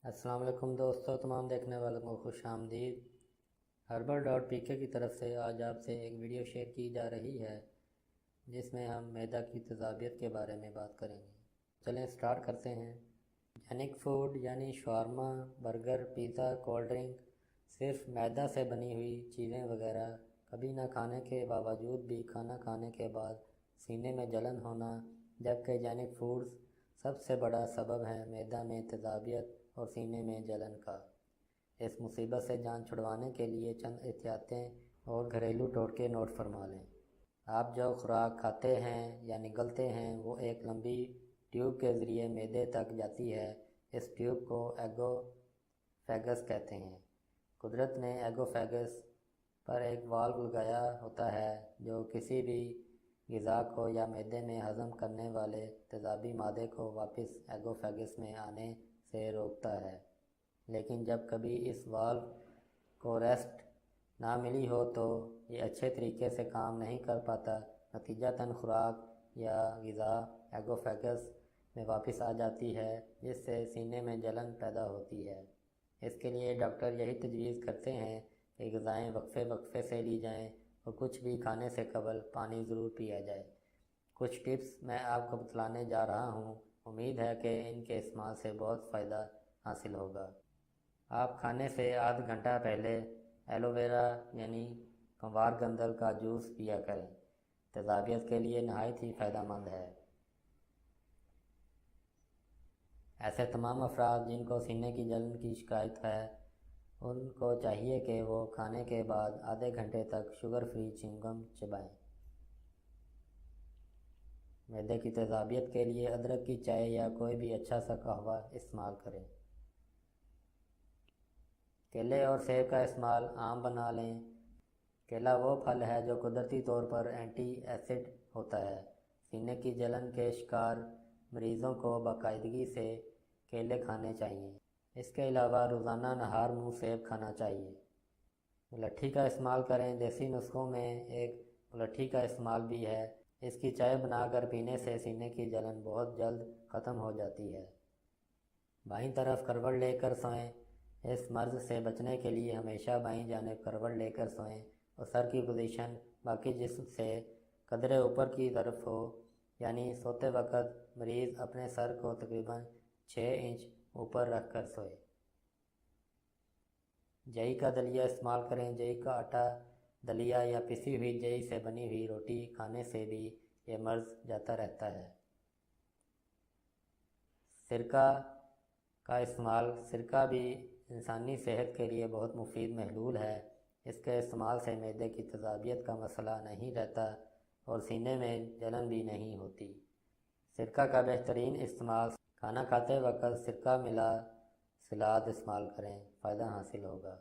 السلام علیکم دوستو، تمام دیکھنے والوں کو خوش آمدید۔ Herbal.pk کی طرف سے آج آپ سے ایک ویڈیو شیئر کی جا رہی ہے جس میں ہم معدہ کی تیزابیت کے بارے میں بات کریں گے۔ چلیں سٹارٹ کرتے ہیں۔ جنک فوڈ یعنی شاورما، برگر، پیزا، کولڈ ڈرنک، صرف معدہ سے بنی ہوئی چیزیں وغیرہ کبھی نہ کھانے کے باوجود بھی کھانا کھانے کے بعد سینے میں جلن ہونا، جبکہ جنک فوڈز سب سے بڑا سبب ہے معدہ میں تیزابیت اور سینے میں جلن کا۔ اس مصیبت سے جان چھڑوانے کے لیے چند احتیاطیں اور گھریلو ٹوٹکے نوٹ فرما لیں۔ آپ جو خوراک کھاتے ہیں یا نگلتے ہیں وہ ایک لمبی ٹیوب کے ذریعے معدے تک جاتی ہے۔ اس ٹیوب کو ایگوفیگس کہتے ہیں۔ قدرت نے ایگوفیگس پر ایک والو لگایا ہوتا ہے جو کسی بھی غذا کو یا معدے میں ہضم کرنے والے تیزابی مادے کو واپس ایگوفیگس میں آنے سے روکتا ہے، لیکن جب کبھی اس والو کو ریسٹ نہ ملی ہو تو یہ اچھے طریقے سے کام نہیں کر پاتا، نتیجتاً خوراک یا غذا ایگوفیگس میں واپس آ جاتی ہے جس سے سینے میں جلن پیدا ہوتی ہے۔ اس کے لیے ڈاکٹر یہی تجویز کرتے ہیں کہ غذائیں وقفے وقفے سے لی جائیں اور کچھ بھی کھانے سے قبل پانی ضرور پیا جائے۔ کچھ ٹپس میں آپ کو بتلانے جا رہا ہوں، امید ہے کہ ان کے استعمال سے بہت فائدہ حاصل ہوگا۔ آپ کھانے سے آدھ گھنٹہ پہلے ایلو ویرا یعنی کموار گندل کا جوس پیا کریں، تیزابیت کے لیے نہایت ہی فائدہ مند ہے۔ ایسے تمام افراد جن کو سینے کی جلن کی شکایت ہے ان کو چاہیے کہ وہ کھانے کے بعد آدھے گھنٹے تک شوگر فری چیونگم چبائیں۔ معدے کی تیزابیت کے لیے ادرک کی چائے یا کوئی بھی اچھا سا قہوہ استعمال کریں۔ کیلے اور سیب کا استعمال عام بنا لیں۔ کیلا وہ پھل ہے جو قدرتی طور پر اینٹی ایسڈ ہوتا ہے۔ سینے کی جلن کے شکار مریضوں کو باقاعدگی سے کیلے کھانے چاہیے۔ اس کے علاوہ روزانہ نہار منہ سیب کھانا چاہیے۔ ملٹھی کا استعمال کریں۔ دیسی نسخوں میں ایک ملٹھی کا استعمال بھی ہے۔ اس کی چائے بنا کر پینے سے سینے کی جلن بہت جلد ختم ہو جاتی ہے۔ بائیں طرف کروٹ لے کر سوئیں۔ اس مرض سے بچنے کے لیے ہمیشہ بائیں جانب کروٹ لے کر سوئیں اور سر کی پوزیشن باقی جسم سے قدرے اوپر کی طرف ہو، یعنی سوتے وقت مریض اپنے سر کو تقریباً 6 انچ اوپر رکھ کر سوئے۔ جئی کا دلیا استعمال کریں۔ جئی کا آٹا، دلیا یا پسی ہوئی جئی سے بنی ہوئی روٹی کھانے سے بھی یہ مرض جاتا رہتا ہے۔ سرکہ کا استعمال۔ سرکہ بھی انسانی صحت کے لیے بہت مفید محلول ہے۔ اس کے استعمال سے معدے کی تیزابیت کا مسئلہ نہیں رہتا اور سینے میں جلن بھی نہیں ہوتی۔ سرکہ کا بہترین استعمال کھانا کھاتے وقت سرکہ ملا سلاد استعمال کریں، فائدہ حاصل ہوگا۔